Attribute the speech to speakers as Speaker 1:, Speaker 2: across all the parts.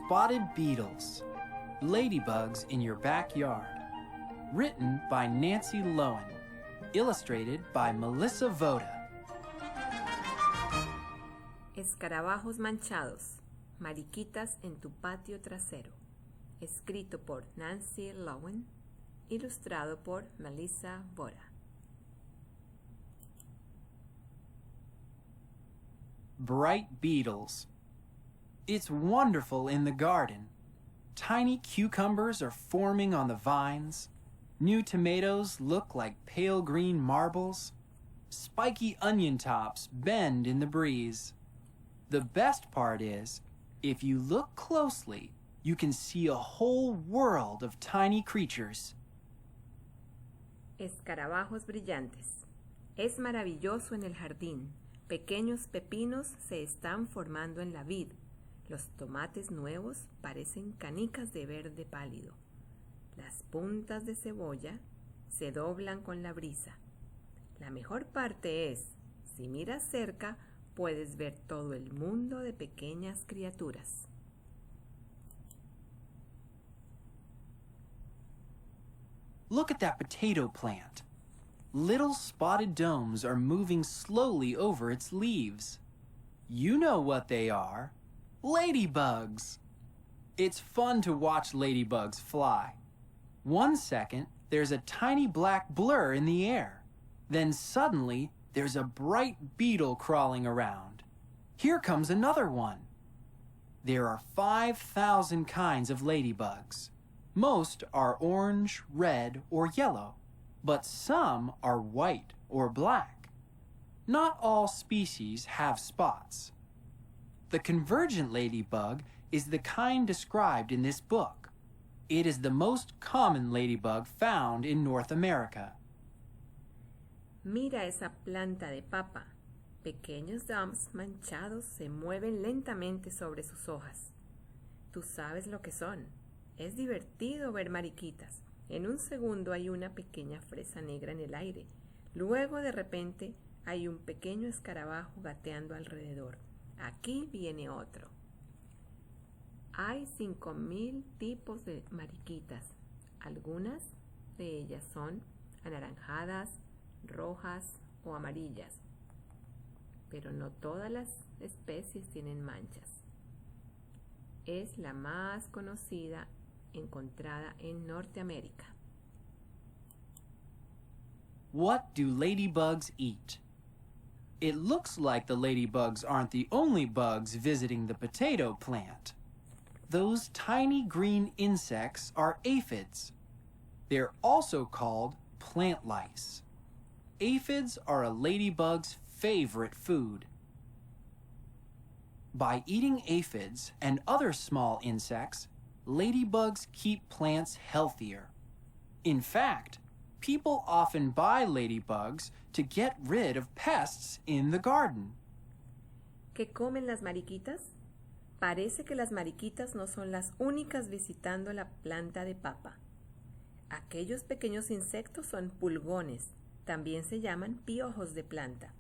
Speaker 1: Spotted Beetles, Ladybugs in Your Backyard. Written by Nancy Lowen. Illustrated by Melissa Voda.
Speaker 2: Escarabajos manchados, mariquitas en tu patio trasero. Escrito por Nancy Lowen. Ilustrado por Melissa Voda.
Speaker 1: Bright beetles. It's wonderful in the garden. Tiny cucumbers are forming on the vines. New tomatoes look like pale green marbles. Spiky onion tops bend in the breeze. The best part is, if you look closely, you can see a whole world of tiny creatures.
Speaker 2: Escarabajos brillantes. Es maravilloso en el jardín. Pequeños pepinos se están formando en la vid. Los tomates nuevos parecen canicas de verde pálido. Las puntas de cebolla se doblan con la brisa. La mejor parte es, si miras cerca, puedes ver todo el mundo de pequeñas criaturas.
Speaker 1: Look at that potato plant. Little spotted domes are moving slowly over its leaves. You know what they are. Ladybugs. It's fun to watch ladybugs fly. 1 second, there's a tiny black blur in the air. Then suddenly, there's a bright beetle crawling around. Here comes another one. There are 5,000 kinds of ladybugs. Most are orange, red, or yellow, but some are white or black. Not all species have spots. The convergent ladybug is the kind described in this book. It is the most common ladybug found in North America.
Speaker 2: Mira esa planta de papa. Pequeños domes manchados se mueven lentamente sobre sus hojas. Tú sabes lo que son. Es divertido ver mariquitas. En un segundo hay una pequeña fresa negra en el aire. Luego de repente hay un pequeño escarabajo gateando alrededor. Aquí viene otro. Hay 5,000 tipos de mariquitas. Algunas de ellas son anaranjadas, rojas o amarillas. Pero no todas las especies tienen manchas. Es la más conocida encontrada en Norteamérica.
Speaker 1: What do ladybugs eat? It looks like the ladybugs aren't the only bugs visiting the potato plant. Those tiny green insects are aphids. They're also called plant lice. Aphids are a ladybug's favorite food. By eating aphids and other small insects, ladybugs keep plants healthier. In fact, people often buy ladybugs to get rid of pests in the garden.
Speaker 2: ¿Qué comen las mariquitas? Parece que las mariquitas no son las únicas visitando la planta de papa. Aquellos pequeños insectos son pulgones. También se llaman piojos de planta.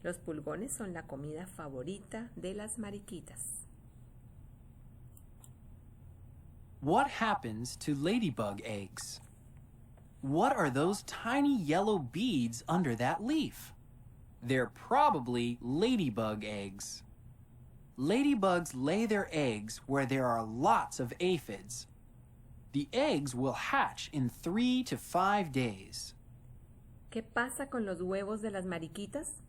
Speaker 2: Los pulgones son la comida favorita de las mariquitas.
Speaker 1: What happens to ladybug eggs? What are those tiny yellow beads under that leaf? They're probably ladybug eggs. Ladybugs lay their eggs where there are lots of aphids. The eggs will hatch in 3 to 5 days.
Speaker 2: ¿Qué pasa con los huevos de las mariquitas?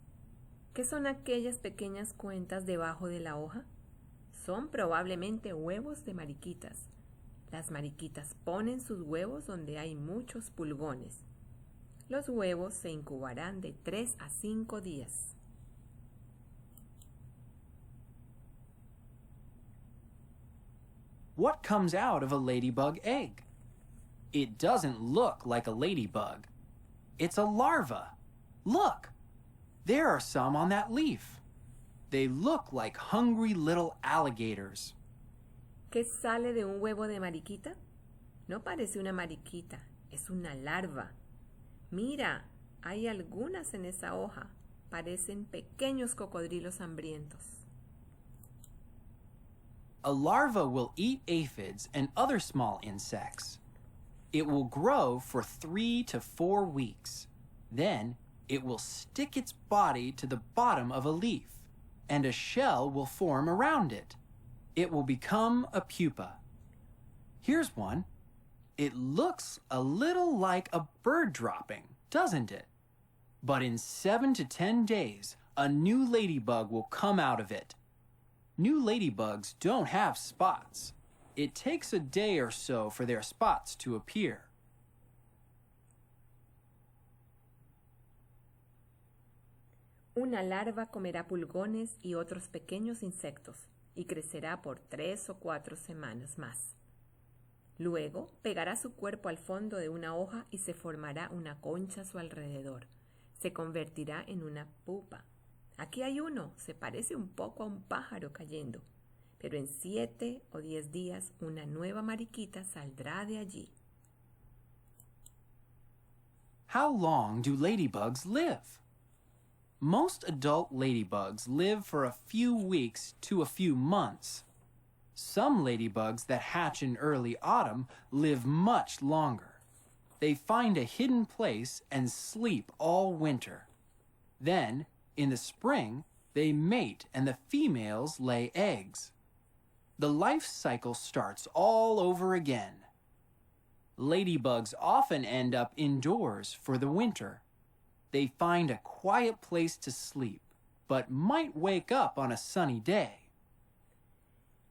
Speaker 2: ¿Qué son aquellas pequeñas cuentas debajo de la hoja? Son probablemente huevos de mariquitas. Las mariquitas ponen sus huevos donde hay muchos pulgones. Los huevos se incubarán de 3 a 5 días.
Speaker 1: What comes out of a ladybug egg? It doesn't look like a ladybug. It's a larva. Look! There are some on that leaf. They look like hungry little alligators.
Speaker 2: ¿Qué sale de un huevo de mariquita? No parece una mariquita, es una larva. Mira, hay algunas en esa hoja. Parecen pequeños cocodrilos hambrientos.
Speaker 1: A larva will eat aphids and other small insects. It will grow for 3 to 4 weeks. Then, it will stick its body to the bottom of a leaf, and a shell will form around it. It will become a pupa. Here's one. It looks a little like a bird dropping, doesn't it? But in 7 to 10 days, a new ladybug will come out of it. New ladybugs don't have spots. It takes a day or so for their spots to appear.
Speaker 2: Una larva comerá pulgones y otros pequeños insectos y crecerá por 3 o 4 semanas más. Luego pegará su cuerpo al fondo de una hoja y se formará una concha a su alrededor. Se convertirá en una pupa. Aquí hay uno, se parece un poco a un pájaro cayendo, pero en 7 o 10 días una nueva mariquita saldrá de allí.
Speaker 1: How long do ladybugs live? Most adult ladybugs live for a few weeks to a few months. Some ladybugs that hatch in early autumn live much longer. They find a hidden place and sleep all winter. Then, in the spring, they mate and the females lay eggs. The life cycle starts all over again. Ladybugs often end up indoors for the winter. They find a quiet place to sleep, but might wake up on a sunny day.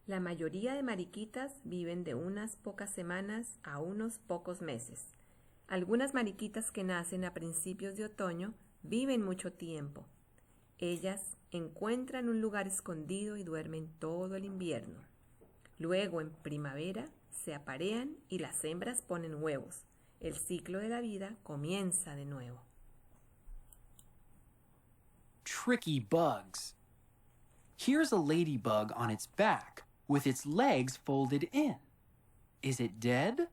Speaker 2: La mayoría de mariquitas viven de unas pocas semanas a unos pocos meses. Algunas mariquitas que nacen a principios de otoño viven mucho tiempo. Ellas encuentran un lugar escondido y duermen todo el invierno. Luego, en primavera, se aparean y las hembras ponen huevos. El ciclo de la vida comienza de nuevo.
Speaker 1: Tricky bugs. Here's a ladybug on its back with its legs folded in. Is it dead?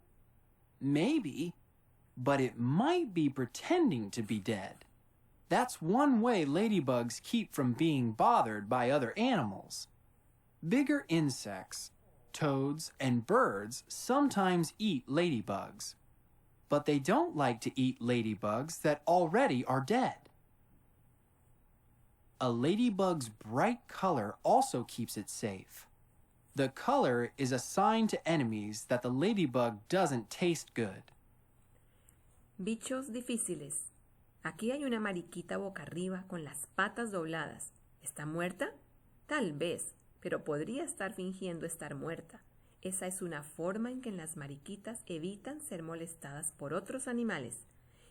Speaker 1: Maybe, but it might be pretending to be dead. That's one way ladybugs keep from being bothered by other animals. Bigger insects, toads, and birds sometimes eat ladybugs, but they don't like to eat ladybugs that already are dead. A ladybug's bright color also keeps it safe. The color is a sign to enemies that the ladybug doesn't taste good.
Speaker 2: Bichos difíciles. Aquí hay una mariquita boca arriba con las patas dobladas. ¿Está muerta? Tal vez, pero podría estar fingiendo estar muerta. Esa es una forma en que las mariquitas evitan ser molestadas por otros animales.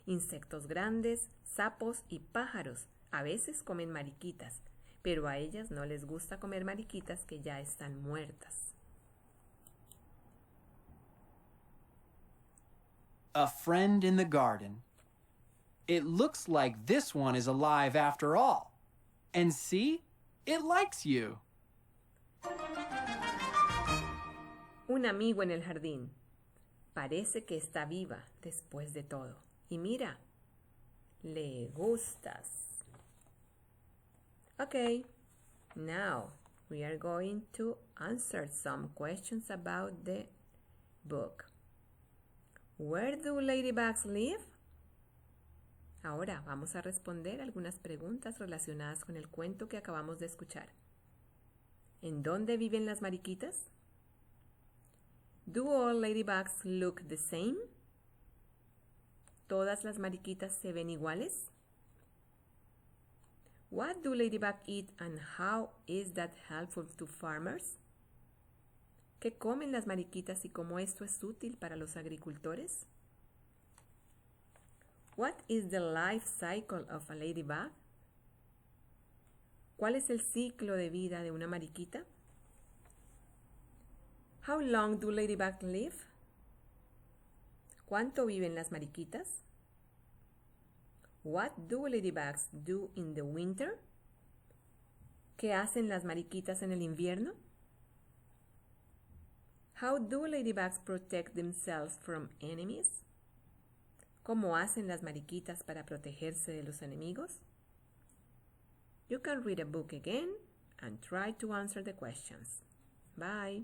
Speaker 2: Insectos grandes, sapos y pájaros a veces comen mariquitas, pero a ellas no les gusta comer mariquitas que ya están muertas.
Speaker 1: A friend in the garden. It looks like this one is alive after all. And see, it likes you.
Speaker 2: Un amigo en el jardín. Parece que está viva después de todo. Y mira, le gustas. Okay, now we are going to answer some questions about the book. Where do ladybugs live? Ahora vamos a responder algunas preguntas relacionadas con el cuento que acabamos de escuchar. ¿En dónde viven las mariquitas? Do all ladybugs look the same? ¿Todas las mariquitas se ven iguales? What do ladybugs eat and how is that helpful to farmers? ¿Qué comen las mariquitas y cómo esto es útil para los agricultores? What is the life cycle of a ladybug? ¿Cuál es el ciclo de vida de una mariquita? How long do ladybugs live? ¿Cuánto viven las mariquitas? What do ladybugs do in the winter? ¿Qué hacen las mariquitas en el invierno? How do ladybugs protect themselves from enemies? ¿Cómo hacen las mariquitas para protegerse de los enemigos? You can read a book again and try to answer the questions. Bye.